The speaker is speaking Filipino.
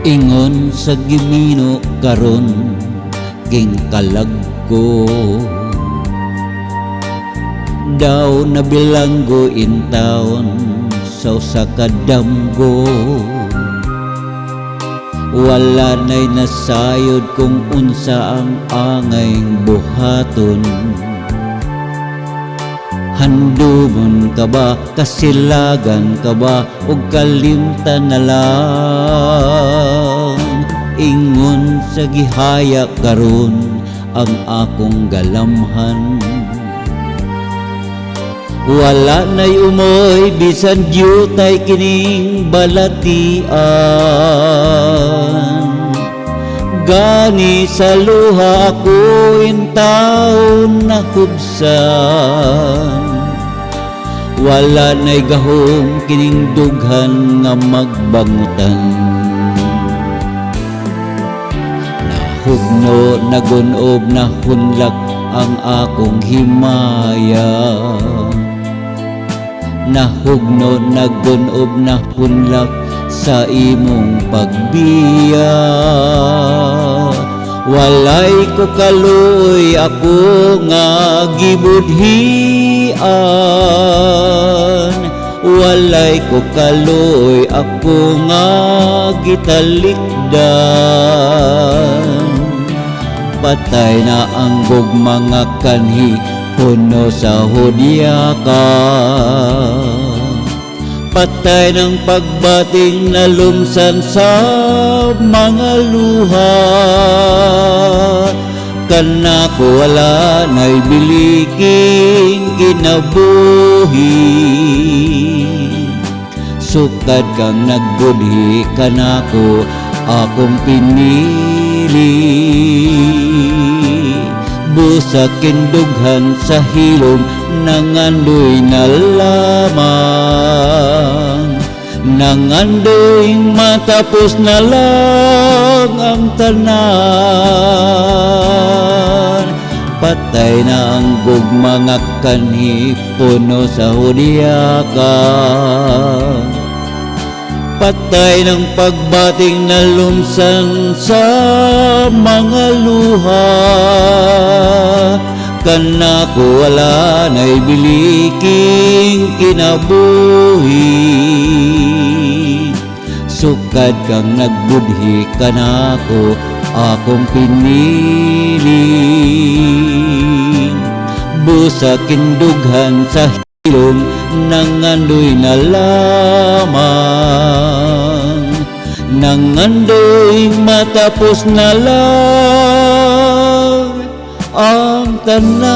Ingon sa Gimino karon king kalag ko, daw nabilanggo in town sa usa ka damgo. Wala na'y nasayod kung unsa ang angayng buhaton. Handumon ka ba, kasilagan ka ba, o kalimtan na lang? Ingon sa gihaya karon ang akong galamhan. Wala na'y umoy, bisan diyutay kining balatian. Gani sa luha ako in taon na hubsan. Wala na'y gahom kining dughan nga magbangutan. Nahugno, nagunob, nahunlak ang akong himaya. Nahugno, nagunob, nahunlak sa imong pagbiya. Walay ko kaluoy ako nga gibudhian. Walay ko kaluoy ako nga gitalikdan. Patay na ang mga kanhi, puno sa hudyaka. Patay ng pagbating na lumsan sa mga luha. Kanako wala na'y biliking kinabuhi. Sukad kang nagbudhi, kanako akong pinili. Busa kindughan sa hilom, nangandoy na lamang. Nangandoy matapos na lang ang tanan. Patay na ang mga kanhi, puno sa hudyaka. Patay ng pagbating na lumsan sa mga luha. Kanako wala na'y biliking kinabuhi. Sukad kang nagbudhi, kanako akong pinili. Busa kindughan sa hilom, nangandoy na lamang. Nangandoy matapos na lang ang tanan.